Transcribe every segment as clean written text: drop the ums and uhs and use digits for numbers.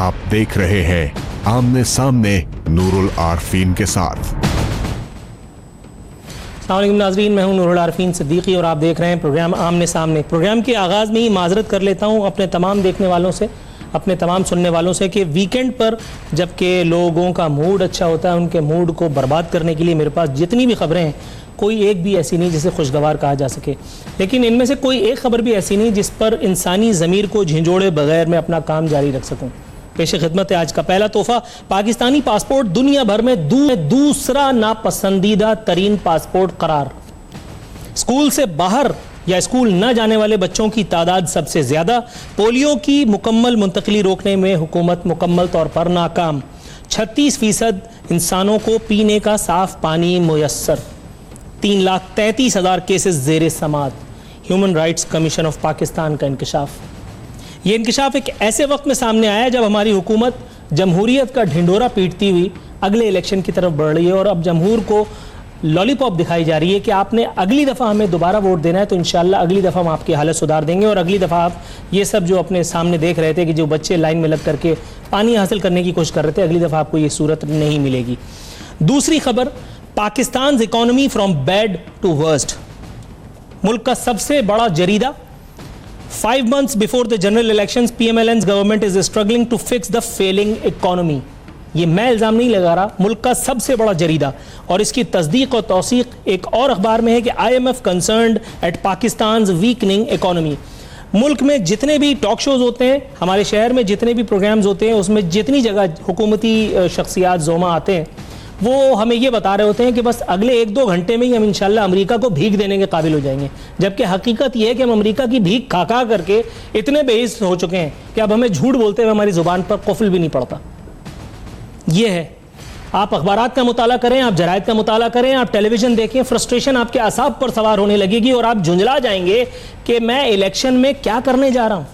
आप देख रहे हैं आमने सामने नूरुल आरफीन के साथ। अस्सलाम वालेकुम नाज़रीन, मैं हूं नूरुल आरफीन सिद्दीकी और आप देख रहे हैं प्रोग्राम आमने सामने। प्रोग्राम के आगाज़ में ही माजरत कर लेता हूं अपने तमाम देखने वालों से, अपने तमाम सुनने वालों से कि वीकेंड पर जबकि लोगों का मूड अच्छा होता है, उनके मूड को बर्बाद करने के लिए मेरे पास जितनी भी खबरें हैं कोई एक भी ऐसी नहीं जिसे खुशगवार कहा जा सके, लेकिन इनमें से कोई एक खबर भी ऐसी नहीं जिस पर इंसानी ज़मीर को झिंझोड़े बगैर मैं अपना काम जारी रख सकूं। पेश खिदमत है आज का पहला तोहफा, पाकिस्तानी पासपोर्ट दुनिया भर में दूसरा नापसंदीदा तरीन पासपोर्ट करार। स्कूल से बाहर या स्कूल न जाने वाले बच्चों की तादाद सबसे ज्यादा। पोलियो की मुकम्मल मुंतकली रोकने में हुकूमत मुकम्मल तौर पर नाकाम। 36% इंसानों को पीने का साफ पानी मुयस्सर। 3,33,000 केसेस जेर समात। Human rights commission of Pakistan का इंकशाफ। ये इंकशाफ एक ऐसे वक्त में सामने आया जब हमारी हुकूमत जमहूरियत का ढिंडोरा पीटती हुई अगले इलेक्शन की तरफ बढ़ रही है और अब जमहूर को लॉलीपॉप दिखाई जा रही है कि आपने अगली दफ़ा हमें दोबारा वोट देना है तो इंशाल्लाह अगली दफ़ा हम आपकी हालत सुधार देंगे। और अगली दफ़ा आप ये सब जो अपने सामने देख रहे थे कि जो बच्चे लाइन में लग करके पानी हासिल करने की कोशिश कर रहे थे, अगली दफ़ा आपको ये सूरत नहीं मिलेगी। दूसरी खबर, Pakistan economy from bad to worst. मुल्क का सबसे बड़ा जरीदा 5 months before the general elections, PMLN's government is struggling to fix the failing economy. ये मैं इल्ज़ाम नहीं लगा रहा, मुल्क का सबसे बड़ा जरीदा, और इसकी तस्दीक और तौसीक एक और अखबार में है कि IMF concerned at Pakistan's weakening economy. मुल्क में जितने भी टॉक शोज होते हैं, हमारे शहर में जितने भी प्रोग्राम्स होते हैं, उसमें जितनी जगह हुकूमती शख्सियात जोमा आते हैं वो हमें ये बता रहे होते हैं कि बस अगले 1-2 घंटे में ही हम इंशाल्लाह अमेरिका को भीख देने के काबिल हो जाएंगे, जबकि हकीकत ये है कि हम अमेरिका की भीख खा खा करके इतने बेहिस हो चुके हैं कि अब हमें झूठ बोलते हुए हमारी जुबान पर कुफल भी नहीं पड़ता। ये है, आप अखबारात का मुताला करें, आप जरायद का मुताला करें, आप टेलीविजन देखें, फ्रस्ट्रेशन आपके असाब पर सवार होने लगेगी और आप झुंझला जाएंगे कि मैं इलेक्शन में क्या करने जा रहा हूं।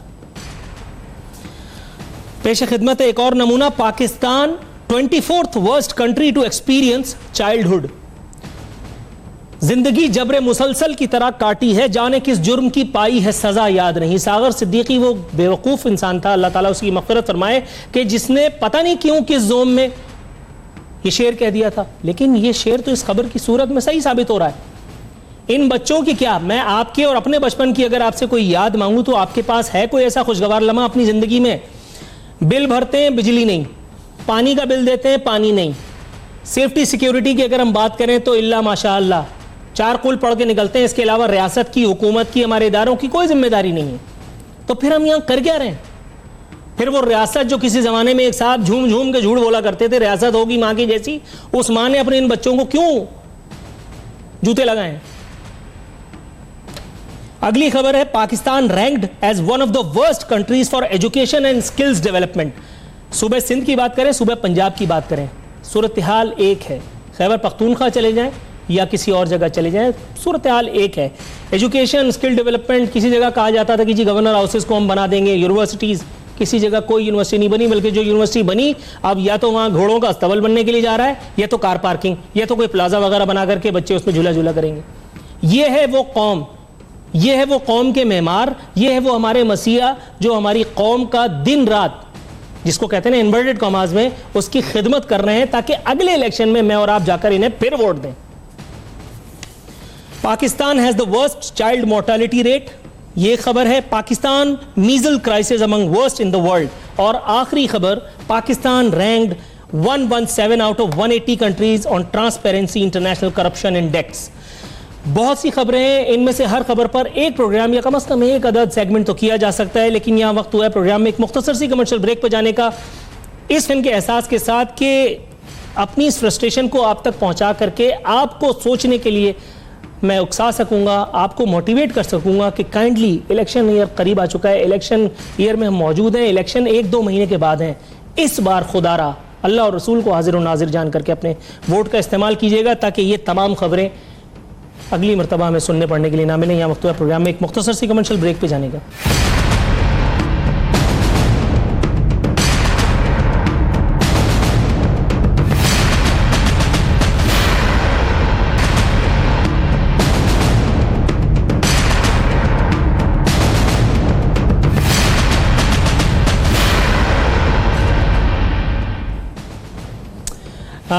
पेश खिदमत एक और नमूना, Pakistan 24th worst country to experience childhood. जिंदगी जबरे मुसलसल की तरह काटी है, जाने किस जुर्म की पाई है सजा याद नहीं। सागर सिद्दीकी वो बेवकूफ इंसान था, अल्लाह ताला उसकी मग़फ़िरत फरमाए, कि जिसने पता नहीं क्यों किस जोम में ये शेर कह दिया था, लेकिन ये शेर तो इस खबर की सूरत में सही साबित हो रहा है। इन बच्चों की क्या, मैं आपके और अपने बचपन की अगर आपसे कोई याद मांगू तो आपके पास है कोई ऐसा खुशगवार लम्हा अपनी जिंदगी में? बिल भरते हैं, बिजली नहीं, पानी का बिल देते हैं, पानी नहीं। सेफ्टी सिक्योरिटी की अगर हम बात करें तो इल्ला माशाअल्लाह 4 कुल पढ़ के निकलते हैं, इसके अलावा रियासत की, हुकूमत की, हमारे इदारों की कोई जिम्मेदारी नहीं है। तो फिर हम यहाँ कर क्या रहे हैं? फिर वो रियासत जो किसी जमाने में एक साथ झूम झूम के झूठ बोला करते थे, रियासत होगी माँ की जैसी, उस माँ ने अपने इन बच्चों को क्यों जूते लगाए? अगली खबर है, Pakistan ranked as one of the worst countries for education and skills development. सुबह सिंध की बात करें, सुबह पंजाब की बात करें, सूरत हाल एक है। खैबर पख्तूनख्वा चले जाएं या किसी और जगह चले जाएं, सूरत हाल एक है। एजुकेशन, स्किल डेवलपमेंट, किसी जगह कहा जाता था कि जी गवर्नर हाउसेस को हम बना देंगे, यूनिवर्सिटीज़, किसी जगह कोई यूनिवर्सिटी नहीं बनी, बल्कि जो यूनिवर्सिटी बनी अब या तो वहाँ घोड़ों का अस्तबल बनने के लिए जा रहा है, या तो कार पार्किंग, या तो कोई प्लाजा वगैरह बना करके बच्चे उसमें झूला झूला करेंगे। ये है वो कौम, ये है वो कौम के मेहमार, ये है वो हमारे मसीहा जो हमारी कौम का दिन रात, जिसको कहते हैं ना इन्वर्टेड कॉमास में, उसकी खिदमत कर रहे हैं ताकि अगले इलेक्शन में मैं और आप जाकर इन्हें फिर वोट दें। Pakistan has the worst child mortality rate, ये खबर है। Pakistan measles crisis among worst in the world. और आखिरी खबर, Pakistan ranked 117 out of 180 countries on Transparency International corruption index. बहुत सी खबरें हैं, इनमें से हर खबर पर एक प्रोग्राम या कम से कम एक अदद सेगमेंट तो किया जा सकता है, लेकिन यहाँ वक्त हुआ है प्रोग्राम में एक मुख्तसर सी कमर्शियल ब्रेक पर जाने का, इस फिल्म के एहसास के साथ कि अपनी इस फ्रस्ट्रेशन को आप तक पहुँचा करके आपको सोचने के लिए मैं उकसा सकूंगा, आपको मोटिवेट कर सकूंगा कि काइंडली इलेक्शन ईयर करीब आ चुका है, इलेक्शन ईयर में हम मौजूद हैं, इलेक्शन 1-2 महीने के बाद हैं। इस बार खुदारा अल्लाह और रसूल को हाजिर और नाजिर जान करके अपने वोट का इस्तेमाल कीजिएगा ताकि ये तमाम खबरें अगली मरतबा हमें सुनने पढ़ने के लिए ना मिले। यहाँ वक्त प्रोग्राम में एक मुख्तसर सी कमर्शियल ब्रेक पे जाने का।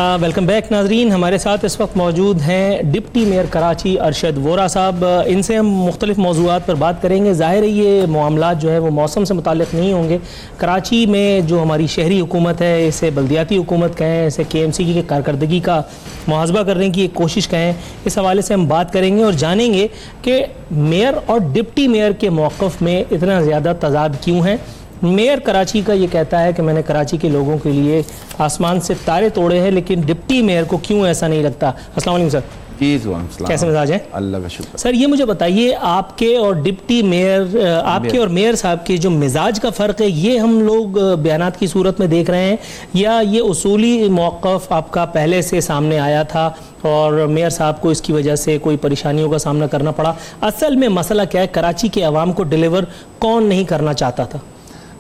वेलकम बैक नाजरीन। हमारे साथ इस वक्त मौजूद हैं डिप्टी मेयर कराची अरशद वोरा साहब। इनसे हम मुख्तलिफ मौज़ूआत पर बात करेंगे। ज़ाहिर है ये मामलात जो है वो मौसम से मुताल्लिक़ नहीं होंगे। कराची में जो हमारी शहरी हुकूमत है, इसे बल्दियाती हुकूमत कहें, इसे KMC की कारकर्दगी का मुहासबा करने की एक कोशिश कहें, इस हवाले से हम बात करेंगे और जानेंगे कि मेयर और डिप्टी मेयर के मौक़िफ़ में इतना ज़्यादा तज़ाद क्यों है। मेयर कराची का ये कहता है कि मैंने कराची के लोगों के लिए आसमान से तारे तोड़े हैं, लेकिन डिप्टी मेयर को क्यों ऐसा नहीं लगता। अस्सलाम वालेकुम सर। कैसे मिजाज है? अल्लाह का शुक्र। सर ये मुझे बताइए, आपके और डिप्टी मेयर, आपके और मेयर साहब के जो मिजाज का फ़र्क है, ये हम लोग बयानात की सूरत में देख रहे हैं, या ये उसूली मौक़िफ़ आपका पहले से सामने आया था और मेयर साहब को इसकी वजह से कोई परेशानियों का सामना करना पड़ा? असल में मसला क्या है, कराची के अवाम को डिलीवर कौन नहीं करना चाहता था?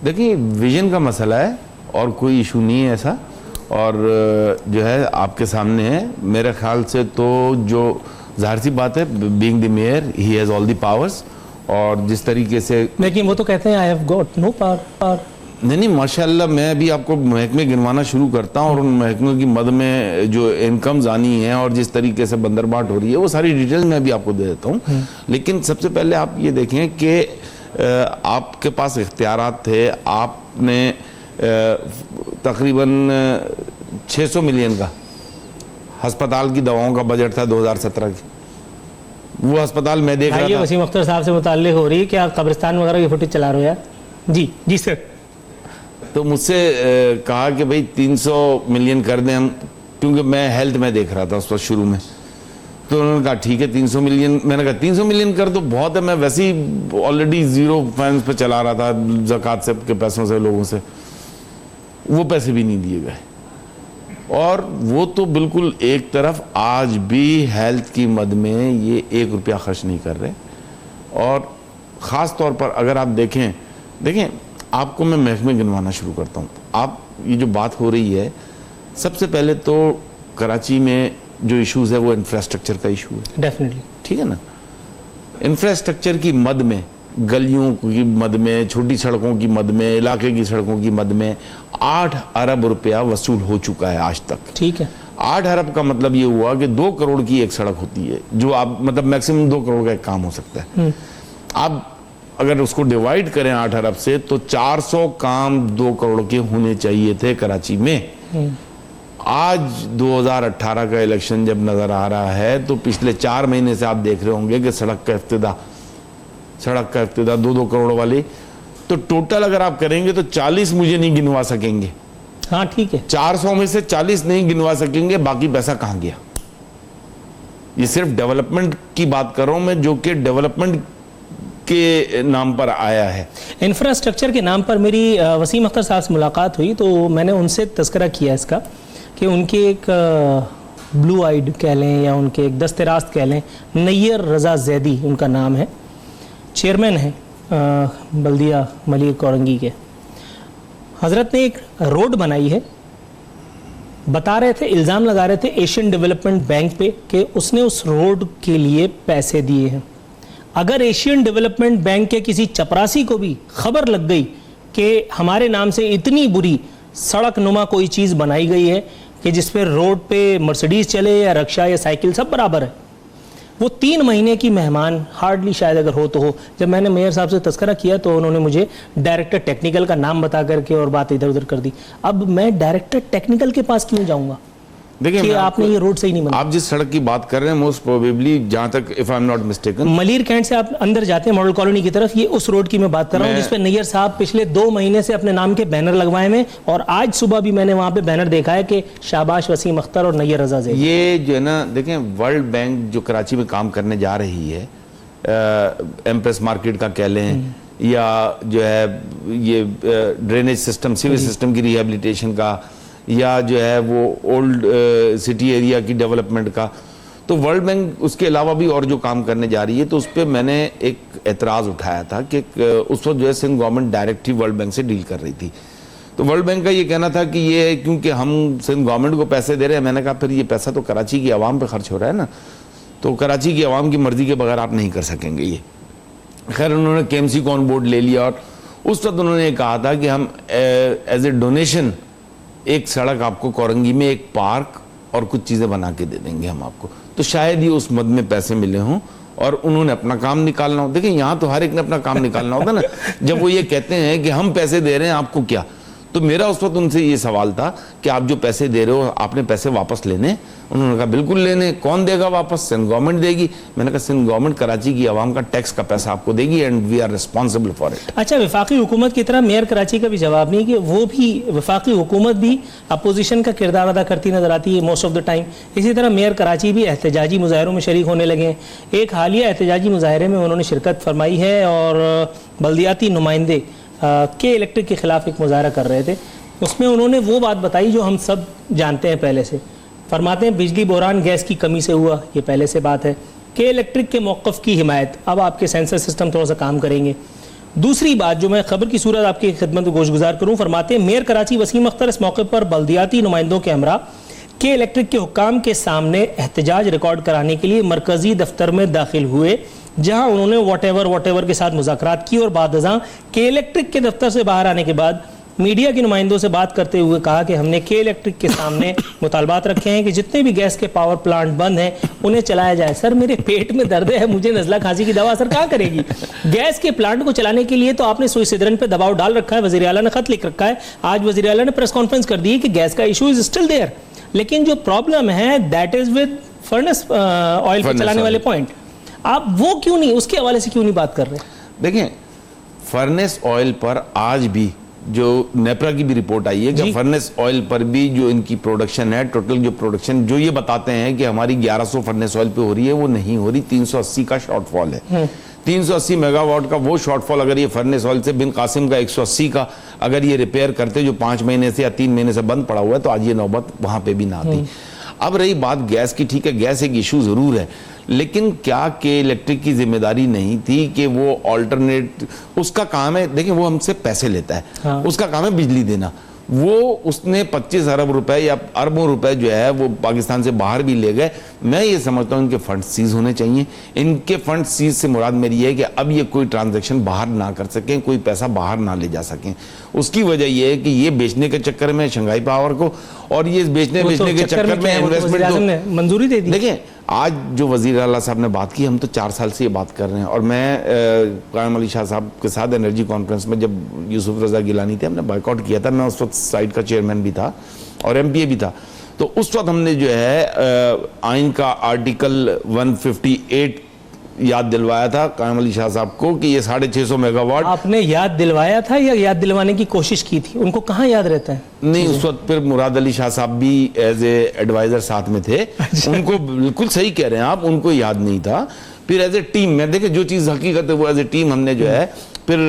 देखिए, विजन का मसला है और कोई इशू नहीं है ऐसा, और जो है आपके सामने है। मेरे ख्याल से तो जो जाहिर सी बात है, being the mayor he has all the powers, और जिस तरीके से, लेकिन वो तो कहते हैं I have got no power. नहीं माशाल्लाह, मैं अभी आपको महकमे गिनवाना शुरू करता हूँ और उन महकमों की मद में जो इनकम्स आनी है और जिस तरीके से बंदरबाट हो रही है, वो सारी डिटेल्स मैं भी आपको दे देता हूँ। लेकिन सबसे पहले आप ये देखें कि आपके पास इख्तियारात थे। आपने तकरीबन 600 मिलियन का हस्पताल की दवाओं का बजट था 2017 की। वो अस्पताल मैं देख रहा था। वसीम अख्तर साहब से मुताल्लिक हो रही है कि आप कब्रिस्तान वगैरह की फुटेज चला रहे हो यार? जी जी सर। तो मुझसे कहा कि भाई 300 मिलियन कर दें हम, क्योंकि मैं हेल्थ में देख रहा था उस वक्त शुरू में। तो उन्होंने कहा ठीक है 300 मिलियन। मैंने कहा 300 मिलियन कर तो बहुत है, मैं वैसे ही ऑलरेडी ज़ीरो फाइनेंस पे चला रहा था ज़कात से के पैसों से, लोगों से। वो पैसे भी नहीं दिए गए, और वो तो बिल्कुल एक तरफ आज भी हेल्थ की मद में ये 1 रुपया खर्च नहीं कर रहे। और ख़ास तौर पर अगर आप देखें आपको मैं महकमे गिनवाना शुरू करता हूँ। आप ये जो बात हो रही है, सबसे पहले तो कराची में जो इश्यूज़ है वो इंफ्रास्ट्रक्चर का इशू है। डेफिनेटली, ठीक है ना। इंफ्रास्ट्रक्चर की मद में, गलियों की मद में, छोटी सड़कों की मद में, इलाके की सड़कों की मद में 8 अरब रुपया वसूल हो चुका है आज तक। ठीक है। 8 अरब का मतलब ये हुआ कि 2 करोड़ की एक सड़क होती है, जो आप मतलब मैक्सिमम 2 करोड़ का एक काम हो सकता है। आप अगर उसको डिवाइड करें 8 अरब से, तो 400 काम 2 करोड़ के होने चाहिए थे कराची में। आज 2018 का इलेक्शन जब नजर आ रहा है, तो पिछले 4 महीने से आप देख रहे होंगे कि सड़क का इफ्तिदा 2-2 करोड़ वाली। तो टोटल अगर आप करेंगे तो 40 मुझे नहीं गिनवा सकेंगे। हाँ ठीक है। 400 में से 40 नहीं गिनवा सकेंगे, बाकी पैसा कहां गया? ये सिर्फ डेवलपमेंट की बात कर रहा हूं मैं, जो कि डेवलपमेंट के नाम पर आया है। इंफ्रास्ट्रक्चर के नाम पर मेरी वसीम अख्तर साहब से मुलाकात हुई, तो मैंने उनसे तस्करा किया इसका कि उनके एक ब्लू आइड कह लें या उनके एक दस्तरास्त कह लें, नैयर रज़ा जैदी उनका नाम है, चेयरमैन है बल्दिया मलिक कोरंगी के। हज़रत ने एक रोड बनाई है, बता रहे थे, इल्ज़ाम लगा रहे थे एशियन डेवलपमेंट बैंक पे कि उसने उस रोड के लिए पैसे दिए हैं। अगर एशियन डेवलपमेंट बैंक के किसी चपरासी को भी खबर लग गई कि हमारे नाम से इतनी बुरी सड़क नुमा कोई चीज़ बनाई गई है कि जिस पे रोड पे मर्सिडीज़ चले या रक्षा या साइकिल सब बराबर है, वो 3 महीने की मेहमान हार्डली शायद अगर हो तो हो। जब मैंने मेयर साहब से तस्करा किया तो उन्होंने मुझे डायरेक्टर टेक्निकल का नाम बता करके और बात इधर उधर कर दी। अब मैं डायरेक्टर टेक्निकल के पास क्यों जाऊंगा? देखिए, आपने ये रोड सही नहीं बनाया। आप जिस सड़क की बात कर रहे हैं, मोस्ट प्रोबेबली जहां तक if I am not mistaken, Malir cantt से आप अंदर जाते हैं मॉडल कॉलोनी की तरफ, ये उस रोड की मैं बात कर रहा हूँ जिसपे नैयर साहब पिछले 2 महीने से अपने नाम के बैनर लगवाए हैं। और आज सुबह भी मैंने वहां पे बैनर देखा है कि शाबाश वसीम अख्तर और नैयर रज़ा ज़ैदी। ये जो है ना, देखें वर्ल्ड बैंक जो कराची में काम करने जा रही है, एम्प्रेस मार्केट का कह लें, या जो है ये ड्रेनेज सिस्टम, सीवेज सिस्टम की रिहेबिलिटेशन का, या जो है वो ओल्ड सिटी एरिया की डेवलपमेंट का, तो वर्ल्ड बैंक उसके अलावा भी और जो काम करने जा रही है। तो उस पर मैंने एक एतराज़ उठाया था कि उस वक्त जो है सिंध गवर्नमेंट डायरेक्ट ही वर्ल्ड बैंक से डील कर रही थी। तो वर्ल्ड बैंक का ये कहना था कि ये क्योंकि हम सिंध गवर्नमेंट को पैसे दे रहे हैं। मैंने कहा फिर ये पैसा तो कराची की आवाम पे खर्च हो रहा है ना, तो कराची की आवाम की मर्जी के बगैर आप नहीं कर सकेंगे ये। खैर उन्होंने KMC को ऑन बोर्ड ले लिया, और उस वक्त उन्होंने कहा था कि हम एज ए डोनेशन एक सड़क आपको कोरंगी में एक पार्क और कुछ चीज़ें बना के दे देंगे हम आपको। तो शायद ये उस मद में पैसे मिले हों और उन्होंने अपना काम निकालना हो। देखिए यहाँ तो हर एक ने अपना काम निकालना होता ना। जब वो ये कहते हैं कि हम पैसे दे रहे हैं आपको क्या, तो मेरा उस वक्त उनसे ये सवाल था कि आप जो पैसे दे रहे हो आपने पैसे वापस लेने? उन्होंने कहा बिल्कुल लेने। कौन देगा वापस? सिंध गवर्नमेंट देगी। मैंने कहा सिंध गवर्नमेंट कराची की आवाम का टैक्स का पैसा आपको देगी and we are responsible for it. अच्छा, वफाकी हुकूमत की तरह मेयर कराची का भी जवाब नहीं कि वो भी, वफाकी हुकूमत भी अपोजिशन का किरदार अदा करती नजर आती है मोस्ट ऑफ द टाइम। इसी तरह मेयर कराची भी एहतजाजी मुजाहरों में शरीक होने लगे हैं। एक हालिया एहतजाजी मुजाहरे में उन्होंने शिरकत फरमाई है और बल्दियाती नुमाइंदे के इलेक्ट्रिक के खिलाफ एक मुजाहरा कर रहे थे। उसमें उन्होंने वो बात बताई जो हम सब जानते हैं पहले से। फरमाते हैं बिजली बहरान गैस की कमी से हुआ, ये पहले से बात है। के इलेक्ट्रिक के मौक़िफ़ की हिमायत, अब आपके सेंसर सिस्टम थोड़ा सा काम करेंगे। दूसरी बात जो मैं खबर की सूरत आपकी खिदमत में गोशगुजार करूँ, फरमाते हैं मेयर कराची वसीम अख्तर इस मौके पर बल्दियाती नुमाइंदों के हमरा के इलेक्ट्रिक के हुक्काम के सामने एहतजाज रिकॉर्ड कराने के लिए मरकजी दफ्तर में दाखिल हुए, जहां उन्होंने वॉट एवर के साथ मुज़ाकरात की और बाद अज़ां के इलेक्ट्रिक के दफ्तर से बाहर आने के बाद मीडिया के नुमाइंदों से बात करते हुए कहा कि हमने के इलेक्ट्रिक के सामने मुतालबात रखे हैं कि जितने भी गैस के पावर प्लांट बंद हैं उन्हें चलाया जाए। सर मेरे पेट में दर्द है, मुझे नज़ला खांसी की दवा असर कहाँ करेगी? गैस के प्लांट को चलाने के लिए तो आपने सुई सिदरन पे दबाव डाल रखा है, वज़ीर आला ने खत लिख रखा है, आज वज़ीर आला ने प्रेस कॉन्फ्रेंस कर दी है कि गैस का इशू इज स्टिल देयर, लेकिन जो प्रॉब्लम है that is with furnace oil पे चलाने वाले पॉइंट। आप वो क्यों नहीं, उसके हवाले से क्यों नहीं बात कर रहे? देखिए फर्नेस ऑयल पर आज भी जो नेपरा की भी रिपोर्ट आई है कि फर्नेस ऑयल पर भी जो इनकी प्रोडक्शन है, टोटल जो प्रोडक्शन जो ये बताते हैं कि हमारी 1100 फर्नेस ऑयल पे हो रही है, वो नहीं हो रही। 380 का शॉर्टफॉल है। 380 मेगावाट का वो शॉर्टफॉल अगर ये फर्नेस ऑयल से बिन कासिम का 180 का अगर ये रिपेयर करते जो 5 महीने से या 3 महीने से बंद पड़ा हुआ है, तो आज ये नौबत वहां पे भी ना आती। अब रही बात गैस की, ठीक है गैस एक इशू जरूर है, लेकिन क्या के इलेक्ट्रिक की जिम्मेदारी नहीं थी कि वो ऑल्टरनेट, उसका काम है, देखिए वो हमसे पैसे लेता है। हाँ। उसका काम है बिजली देना। वो उसने 25 अरब रुपए या अरबों रुपए जो है वो पाकिस्तान से बाहर भी ले गए। मैं ये समझता हूँ इनके फंड सीज होने चाहिए। इनके फंड सीज से मुराद मेरी है कि अब ये कोई ट्रांजैक्शन बाहर ना कर सकें, कोई पैसा बाहर ना ले जा सकें। उसकी वजह ये है कि ये बेचने के चक्कर में शंघाई पावर को, और ये बेचने के चक्कर में इन्वेस्टमेंट मंजूरी दे दी। देखिए आज जो वजीर आला साहब ने बात की, हम तो 4 साल से ये बात कर रहे हैं, और मैं कायम अली शाह साहब के साथ एनर्जी कॉन्फ्रेंस में जब यूसुफ रजा गिलानी थे, हमने बायकॉट किया था, मैं उस वक्त साइड का चेयरमैन भी था और एमपीए भी था। तो उस वक्त हमने जो है आइन का आर्टिकल 158 याद दिलवाया था कायम अली शाह साहब को कि ये 650 मेगावाट। आपने याद दिलवाया था या याद दिलवाने की कोशिश की थी? उनको कहाँ याद रहता है? नहीं, उस वक्त फिर मुराद अली शाह साहब भी एज ए एडवाइजर साथ में थे। अच्छा। उनको बिल्कुल सही कह रहे हैं आप, उनको याद नहीं था। फिर एज ए टीम में देखे जो चीज हकीकत है वो एज ए टीम हमने जो है फिर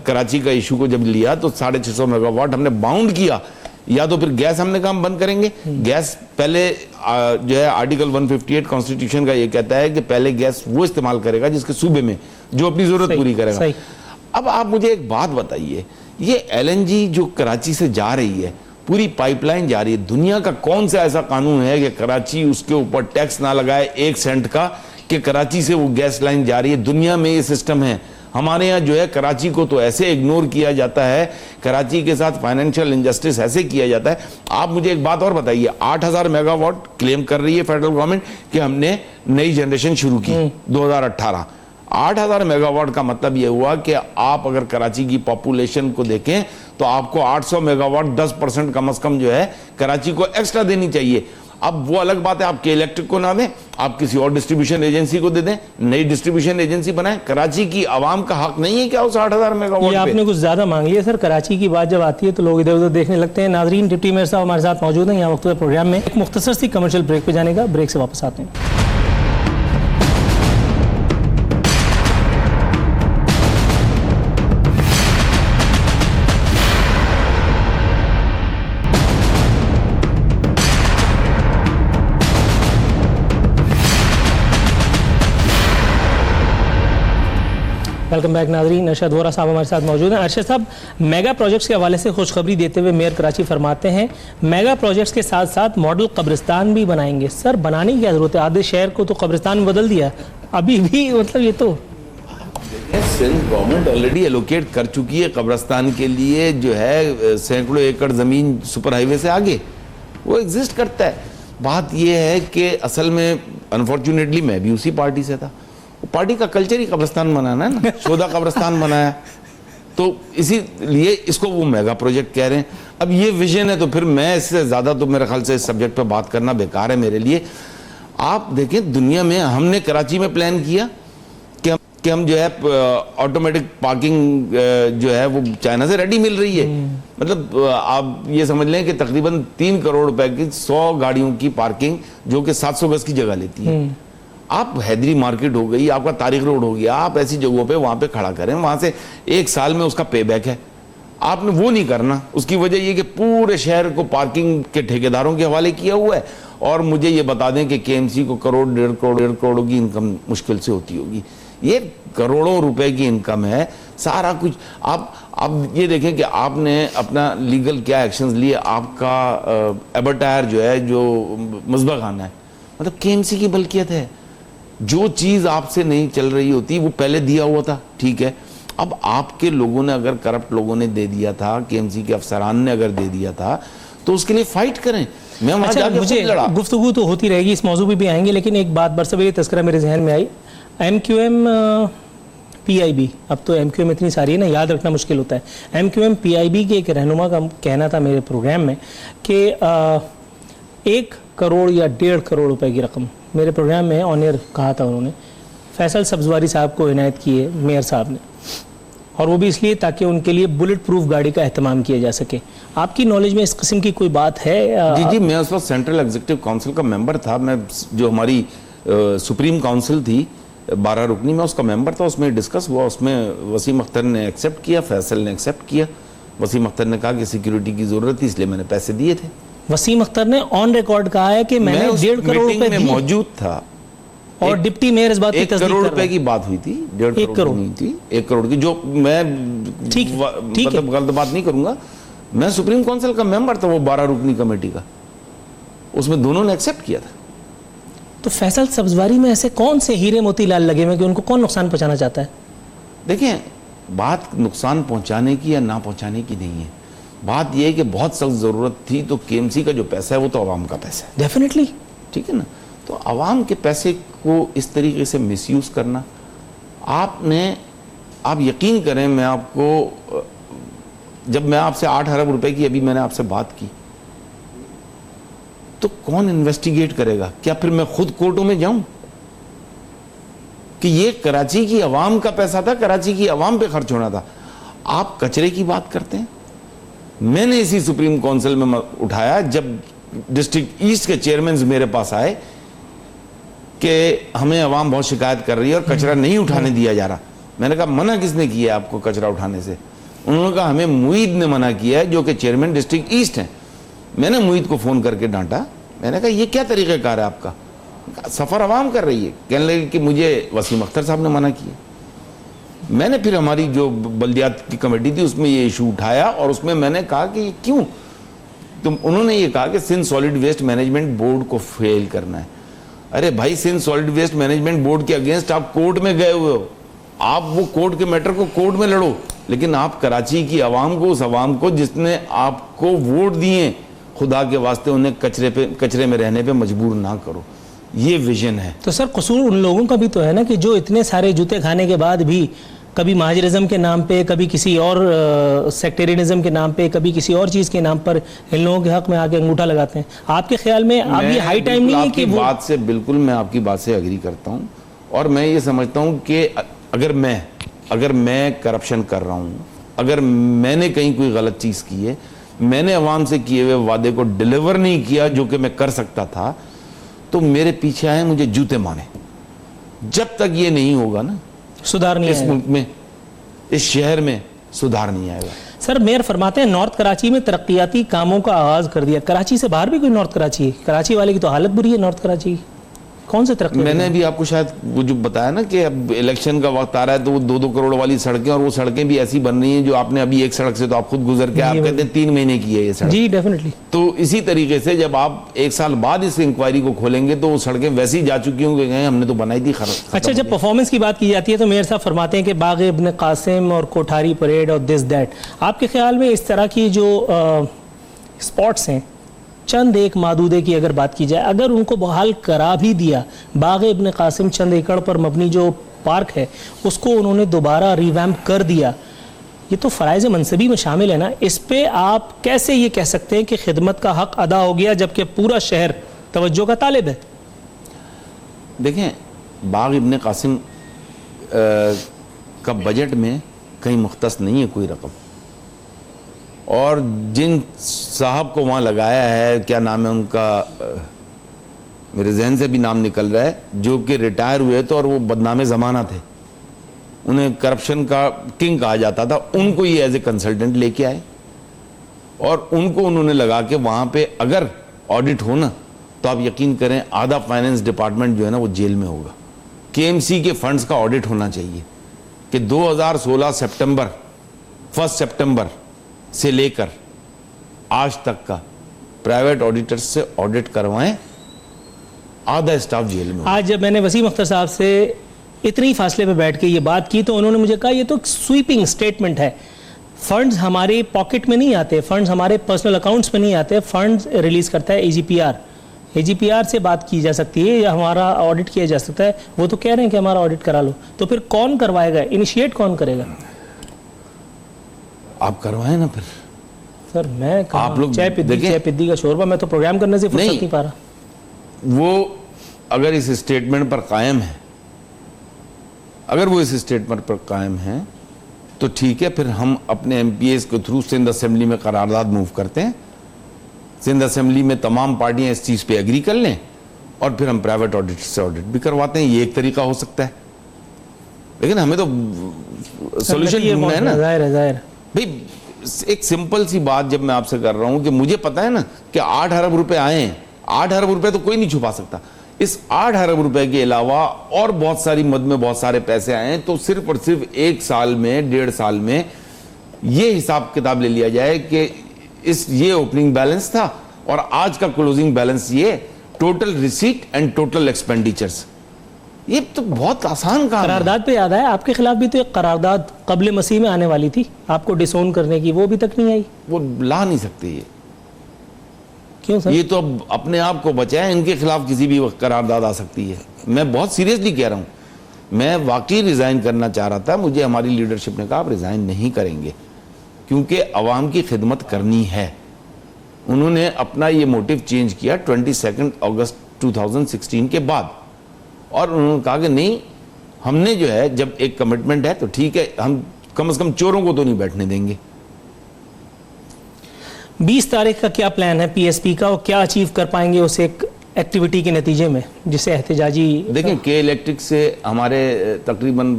कराची का इशू को जब लिया तो 650 मेगावाट हमने बाउंड किया। या तो फिर गैस हमने काम बंद करेंगे। गैस पहले जो है आर्टिकल 158 कॉन्स्टिट्यूशन का ये कहता है कि पहले गैस वो इस्तेमाल करेगा जिसके सूबे में जो अपनी जरूरत पूरी करेगा। अब आप मुझे एक बात बताइए, ये एलएनजी जो कराची से जा रही है, पूरी पाइपलाइन जा रही है, दुनिया का कौन सा ऐसा कानून है कि कराची उसके ऊपर टैक्स ना लगाए 1 सेंट का, कि कराची से वो गैस लाइन जा रही है? दुनिया में ये सिस्टम है। हमारे यहाँ जो है कराची को तो ऐसे इग्नोर किया जाता है, कराची के साथ फाइनेंशियल इंजस्टिस ऐसे किया जाता है। आप मुझे एक बात और बताइए, 8000 मेगावाट क्लेम कर रही है फेडरल गवर्नमेंट कि हमने नई जनरेशन शुरू की 2018। 8000 मेगावाट का मतलब यह हुआ कि आप अगर कराची की पॉपुलेशन को देखें तो आपको 800 मेगावाट 10% कम से कम जो है कराची को एक्स्ट्रा देनी चाहिए। अब वो अलग बात है आप के इलेक्ट्रिक को ना दें, आप किसी और डिस्ट्रीब्यूशन एजेंसी को दे दें, नई डिस्ट्रीब्यूशन एजेंसी बनाएं। कराची की आवाम का हक नहीं है क्या उस 8000 मेगावाट? आपने कुछ ज्यादा मांग लिया सर। कराची की बात जब आती है तो लोग इधर उधर देखने लगते हैं। नाजरीन, डिप्टी मेयर साहब हमारे साथ मौजूद हैं यहाँ वक्त प्रोग्राम में। एक मुख्तसर सी कमर्शियल ब्रेक पे जाने का, ब्रेक से वापस आते हैं। वेलकम बैक नाजरीन। अरशद वोरा साहब हमारे साथ मौजूद हैं। अरशद साहब, मेगा प्रोजेक्ट्स के हवाले से खुशखबरी देते हुए मेयर कराची फरमाते हैं मेगा प्रोजेक्ट्स के साथ साथ मॉडल कब्रिस्तान भी बनाएंगे। सर बनाने की क्या जरूरत है? आधे शहर को तो कब्रिस्तान में बदल दिया, अभी भी मतलब ये तो सिंध गवर्नमेंट ऑलरेडी एलोकेट कर चुकी है कब्रिस्तान के लिए जो है सैकड़ों एकड़ जमीन सुपर हाईवे से आगे, वो एग्जिस्ट करता है। बात यह है कि असल में अनफॉर्चुनेटली मैं भी उसी पार्टी से था। वो पार्टी का कल्चर ही कब्रिस्तान बनाना है ना, शोधा कब्रिस्तान बनाया, तो इसीलिए इसको वो मेगा प्रोजेक्ट कह रहे हैं। अब ये विजन है, तो फिर मैं इससे ज़्यादा तो मेरे ख्याल से इस सब्जेक्ट पे बात करना बेकार है मेरे लिए। आप देखें दुनिया में, हमने कराची में प्लान किया कि हम जो है ऑटोमेटिक पार्किंग जो है वो चाइना से रेडी मिल रही है। मतलब आप ये समझ लें कि तकरीबन 3 करोड़ रुपए की 100 गाड़ियों की पार्किंग जो कि 700 गज की जगह लेती है। आप हैदरी मार्केट हो गई, आपका तारिक रोड हो गया, आप ऐसी जगहों पे वहां पे खड़ा करें, वहां से 1 साल में उसका पे बैक है। आपने वो नहीं करना। उसकी वजह ये कि पूरे शहर को पार्किंग के ठेकेदारों के हवाले किया हुआ है, और मुझे ये बता दें कि केएमसी को करोड़ डेढ़ करोड़ की इनकम मुश्किल से होती होगी। ये करोड़ों रुपए की इनकम है, सारा कुछ। आप ये देखें कि आपने अपना लीगल क्या एक्शंस लिए, आपका एबरटायर जो है, जो मस्बा खाना है, मतलब केएमसी की बल्कियत है। जो चीज़ आपसे नहीं चल रही होती वो पहले दिया हुआ था, ठीक है। अब आपके लोगों ने, अगर करप्ट लोगों ने दे दिया था, केएमसी के अफसरान ने अगर दे दिया था, तो उसके लिए फाइट करें। मैं वहां जाके मुझे गुफ्तगू तो होती रहेगी, इस मौजू पे भी आएंगे, लेकिन एक बात बरसबेरी तस्करा मेरे जहन में आई। MQM PIB, अब तो MQM इतनी सारी है ना, याद रखना मुश्किल होता है। MQM PIB के एक रहनुमा का कहना था मेरे प्रोग्राम में कि 1 करोड़ या 1.5 करोड़ रुपए की रकम, मेरे प्रोग्राम में ऑन एयर कहा था उन्होंने, फैसल सब्जवारी साहब को इनायत की है मेयर साहब ने, और वो भी इसलिए ताकि उनके लिए बुलेट प्रूफ गाड़ी का एहतमाम किया जा सके। आपकी नॉलेज में इस किस्म की कोई बात है? जी, मैं उस वक्त सेंट्रल एग्जीक्यूटिव काउंसिल का मेंबर था। मैं जो हमारी सुप्रीम काउंसिल थी 12 रुकनी में, उसका मेंबर था। उसमें डिस्कस हुआ, उसमें वसीम अख्तर ने एक्सेप्ट किया, फैसल ने एक्सेप्ट किया। वसीम अख्तर ने कहा कि सिक्योरिटी की जरूरत थी, इसलिए मैंने पैसे दिए थे। वसीम अख्तर ने ऑन रिकॉर्ड कहा है कि मैंने 1.5 करोड़ रुपए में मौजूद था, और डिप्टी मेयर इस बात की तस्दीक कर रहे हैं। 1 करोड़ रुपए की बात हुई थी, 1.5 करोड़ नहीं थी, 1 करोड़ की, जो मैं मतलब गलत बात नहीं करूंगा। मैं सुप्रीम काउंसिल का मेंबर था, वो 12 रुकनी कमेटी का, उसमें दोनों ने एक्सेप्ट किया था। तो फैसल सब्जवारी में ऐसे कौन से हीरे मोती लाल लगे हुए कि उनको कौन नुकसान पहुंचाना चाहता है? देखिए, बात नुकसान पहुंचाने की या ना पहुंचाने की नहीं है। बात यह है कि बहुत सख्त जरूरत थी, तो केएमसी का जो पैसा है वो तो आवाम का पैसा है, डेफिनेटली, ठीक है ना। तो आवाम के पैसे को इस तरीके से मिसयूज करना, आप यकीन करें, मैं आपको, जब मैं आपसे 8 अरब रुपए की अभी मैंने आपसे बात की, तो कौन इन्वेस्टिगेट करेगा? क्या फिर मैं खुद कोर्टों में जाऊं कि ये कराची की आवाम का पैसा था, कराची की आवाम पे खर्च होना था? आप कचरे की बात करते हैं। मैंने इसी सुप्रीम काउंसिल में उठाया, जब डिस्ट्रिक्ट ईस्ट के चेयरमैन मेरे पास आए कि हमें आवाम बहुत शिकायत कर रही है और कचरा नहीं उठाने दिया जा रहा। मैंने कहा, मना किसने किया आपको कचरा उठाने से? उन्होंने कहा, हमें मुईद ने मना किया है, जो कि चेयरमैन डिस्ट्रिक्ट ईस्ट हैं। मैंने मुईद को फ़ोन करके डांटा। मैंने कहा, ये क्या तरीक़ाकार है आपका? सफ़र आवाम कर रही है। कहने लगे कि मुझे वसीम अख्तर साहब ने मना किया। मैंने फिर हमारी जो बल्दियात की कमेटी थी उसमें ये इशू उठाया, और उसमें मैंने कहा कि क्यों? तो उन्होंने ये कहा कि Sindh solid waste management board को फेल करना है। अरे भाई, Sindh solid waste management board के अगेंस्ट आप कोर्ट में गए हुए हो, आप वो कोर्ट के मैटर को कोर्ट में लड़ो, लेकिन आप कराची की आवाम को, उस आवाम को जिसने आपको वोट दिए, खुदा के वास्ते उन्हें कचरे में रहने पे मजबूर ना करो। ये विजन है। तो सर, कसूर उन लोगों का भी तो है ना कि जो इतने सारे जूते खाने के बाद भी कभी महाजरिज्म के नाम पे, कभी किसी और सेक्टेरियनिज्म के नाम पे, कभी किसी और चीज़ के नाम पर इन लोगों के हक में आके अंगूठा लगाते हैं। आपके ख्याल में अब ये हाई टाइम नहीं है कि वो बात से बिल्कुल, मैं आपकी बात से एग्री करता हूँ, और मैं ये समझता हूँ कि अगर मैं करप्शन कर रहा हूँ, अगर मैंने कहीं कोई गलत चीज़ की है, मैंने अवाम से किए हुए वादे को डिलीवर नहीं किया जो कि मैं कर सकता था, तो मेरे पीछे आए, मुझे जूते मारे। जब तक ये नहीं होगा ना, सुधार नहीं इस मुल्क में, इस शहर में सुधार नहीं आएगा। सर, मेयर फरमाते हैं नॉर्थ कराची में तरक्याती कामों का आगाज कर दिया। कराची से बाहर भी कोई नॉर्थ कराची है? कराची वाले की तो हालत बुरी है नॉर्थ कराची की। कौन से तरक्की? मैंने भी आपको शायद वो जो बताया ना कि अब इलेक्शन का वक्त आ रहा है, तो वो 2-2 करोड़ वाली सड़कें, और वो सड़कें भी ऐसी बन रही हैं जो आपने अभी एक सड़क से तो आप खुद गुजर के, आप कहते हैं 3 महीने की है ये सड़क। जी, डेफिनेटली। तो इसी तरीके से जब आप 1 साल बाद इस इंक्वायरी को खोलेंगे तो वो सड़कें वैसी ही जा चुकी होंगी, हमने तो बनाई थी। अच्छा, जब परफॉर्मेंस की बात की जाती है तो मेयर साहब फरमाते हैं कि बाग इब्न कासिम और कोठारी परेड और दिस दैट, आपके ख्याल में इस तरह की जो स्पॉट्स हैं चंद एक मादूदे की अगर बात की जाए, अगर उनको बहाल करा भी दिया, बाग इब्न कासिम चंद एकड़ पर मबनी जो पार्क है उसको उन्होंने दोबारा रिवैम्प कर दिया, ये तो फ़राइज़ मनसबी में शामिल है ना। इस पे आप कैसे ये कह सकते हैं कि खिदमत का हक अदा हो गया जबकि पूरा शहर तवज्जो का तालिब है? देखें, बाग इब्न कासिम का बजट में कहीं मुख्तस नहीं है कोई रकम, और जिन साहब को वहाँ लगाया है, क्या नाम है उनका, मेरे जहन से भी नाम निकल रहा है, जो कि रिटायर हुए थे और वो बदनामे ज़माना थे, उन्हें करप्शन का किंग कहा जाता था, उनको ये एज ए कंसल्टेंट लेके आए और उनको उन्होंने लगा के वहाँ पे अगर ऑडिट हो ना तो आप यकीन करें आधा फाइनेंस डिपार्टमेंट जो है ना वो जेल में होगा। केएमसी के फंड्स का ऑडिट होना चाहिए कि 2016 सितंबर 1 सितंबर से लेकर आज तक का प्राइवेट ऑडिटर्स से ऑडिट करवाएं, आधा स्टाफ जेल में। आज जब मैंने वसीम अख्तर साहब से इतनी फासले पे बैठ के ये बात की तो उन्होंने मुझे कहा ये तो स्वीपिंग स्टेटमेंट है, फंड्स हमारे पॉकेट में नहीं आते, फंड्स हमारे पर्सनल अकाउंट्स में नहीं आते, फंड्स रिलीज करता है एजीपीआर, एजीपीआर से बात की जा सकती है या हमारा ऑडिट किया जा सकता है। वो तो कह रहे हैं कि हमारा ऑडिट करा लो, तो फिर कौन करवाएगा, इनिशिएट कौन करेगा? आप करवाएं ना फिर। सर मैं आप लोग चाय पिद्दी का शोरबा, मैं तो प्रोग्राम करने से फुर्सत नहीं पा रहा। वो अगर इस स्टेटमेंट पर कायम है, अगर वो इस स्टेटमेंट पर कायम है तो ठीक है, फिर हम अपने एमपीएस के थ्रू सिंध असेंबली में करारदाद मूव करते हैं, सिंध असेंबली में तमाम पार्टियां इस चीज़ पे एग्री कर लें और फिर हम प्राइवेट ऑडिट से ऑडिट भी करवाते हैं। ये एक तरीका हो सकता है, लेकिन हमें तो सोल्यूशन ढूंढना है ना। जाहिर भाई एक सिंपल सी बात जब मैं आपसे कर रहा हूं कि मुझे पता है ना कि 8 अरब रुपए आए हैं, 8 अरब रुपए तो कोई नहीं छुपा सकता, इस 8 अरब रुपए के अलावा और बहुत सारी मद में बहुत सारे पैसे आए हैं, तो सिर्फ और सिर्फ 1 साल में 1.5 साल में ये हिसाब किताब ले लिया जाए कि ये ओपनिंग बैलेंस था और आज का क्लोजिंग बैलेंस, ये total receipt and total expenditures, ये तो बहुत आसान काम है। करारदाद पे याद है, आपके खिलाफ भी तो एक करारदाद कब्ल मसीह में आने वाली थी आपको डिसोन करने की, वो भी तक नहीं आई। वो ला नहीं सकते ये, क्यों सर? ये तो अब अपने आप को बचाए, इनके खिलाफ किसी भी वक्त करारदाद आ सकती है। मैं बहुत सीरियसली कह रहा हूं, मैं वाकई रिजाइन करना चाह रहा था, मुझे हमारी लीडरशिप ने कहा आप रिजाइन नहीं करेंगे क्योंकि अवाम की खिदमत करनी है। उन्होंने अपना ये मोटिव चेंज किया 22 अगस्त 2016 के बाद, और उन्होंने कहा कि नहीं, हमने जो है जब एक कमिटमेंट है तो ठीक है, हम कम से कम चोरों को तो नहीं बैठने देंगे। 20 तारीख का क्या प्लान है पीएसपी का, और क्या अचीव कर पाएंगे उस एक एक्टिविटी के नतीजे में जिसे एहतजाजी? देखें, के इलेक्ट्रिक से हमारे तकरीबन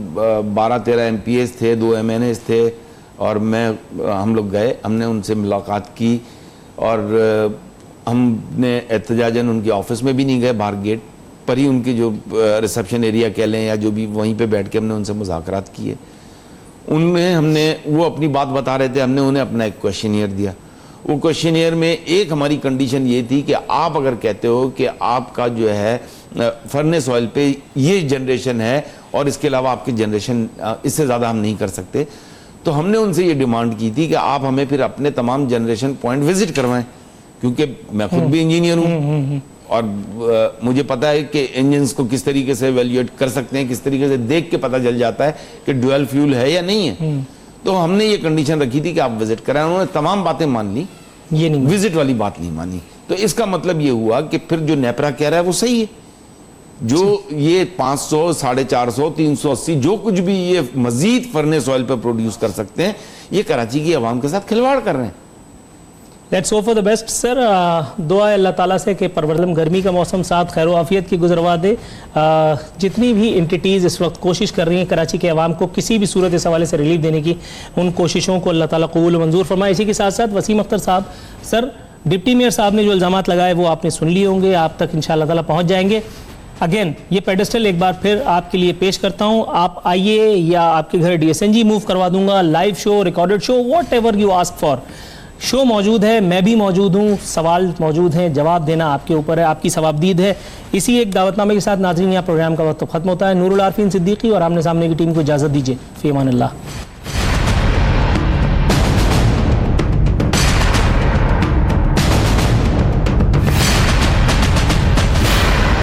12-13 एमपीएस थे, 2 एमएनएस थे, और हम लोग गए, हमने उनसे मुलाकात की और हमने एहतजाजन उनके ऑफिस में भी नहीं गए, बाहर गेट पर ही उनकी जो रिसेप्शन एरिया कह लें या जो भी, वहीं पे बैठ के हमने उनसे मुज़ाकरात किए। उनमें हमने, वो अपनी बात बता रहे थे, हमने उन्हें अपना एक क्वेश्चनियर दिया। वो क्वेश्चनियर में एक हमारी कंडीशन ये थी कि आप अगर कहते हो कि आपका जो है फर्नेस ऑयल पे ये जनरेशन है और इसके अलावा आपकी जनरेशन इससे ज़्यादा हम नहीं कर सकते, तो हमने उनसे ये डिमांड की थी कि आप हमें फिर अपने तमाम जनरेशन पॉइंट विजिट करवाएं, क्योंकि मैं खुद भी इंजीनियर हूँ और मुझे पता है कि इंजन्स को किस तरीके से एवेल्युएट कर सकते हैं, किस तरीके से देख के पता चल जाता है कि ड्यूअल फ्यूल है या नहीं है। तो हमने ये कंडीशन रखी थी कि आप विजिट कराएं, उन्होंने तमाम बातें मान ली, ये नहीं, विजिट वाली बात नहीं मानी। तो इसका मतलब ये हुआ कि फिर जो नेपरा कह रहा है वो सही है, जो ये 500, 450, 380 जो कुछ भी ये मजीद फर्नेस ऑयल पर प्रोड्यूस कर सकते हैं, ये कराची की आवाम के साथ खिलवाड़ कर रहे हैं। Let's hope for the best sir. दुआ है अल्लाह ताला से कि परवरदिगार गर्मी का मौसम साथ खैर आफियत की गुजरवा दे। जितनी भी एंटिटीज़ इस वक्त कोशिश कर रही हैं कराची के अवाम को किसी भी सूरत इस हवाले से रिलीफ देने की, उन कोशिशों को अल्लाह ताला कबूल मंजूर फरमाए। इसी के साथ साथ वसीम अख्तर साहब, सर डिप्टी मेयर साहब ने जो इल्ज़ामात लगाए वो आपने सुन लिए होंगे, आप तक इंशाअल्लाह ताला पहुँच जाएंगे। अगेन ये पेडेस्टल एक बार फिर आपके लिए पेश करता हूँ, आप आइए या आपके घर DSNG मूव करवा दूंगा, live show, recorded show, what ever you ask for, show मौजूद है, मैं भी मौजूद हूँ, सवाल मौजूद हैं, जवाब देना आपके ऊपर है, आपकी सवाबदीद है। इसी एक दावतनामे के साथ नाज़रीन यहाँ प्रोग्राम का वक्त खत्म होता है। नूरुल आरफीन सिद्दीकी और आमने सामने की टीम को इजाज़त दीजिए। फ़ी अमान अल्लाह।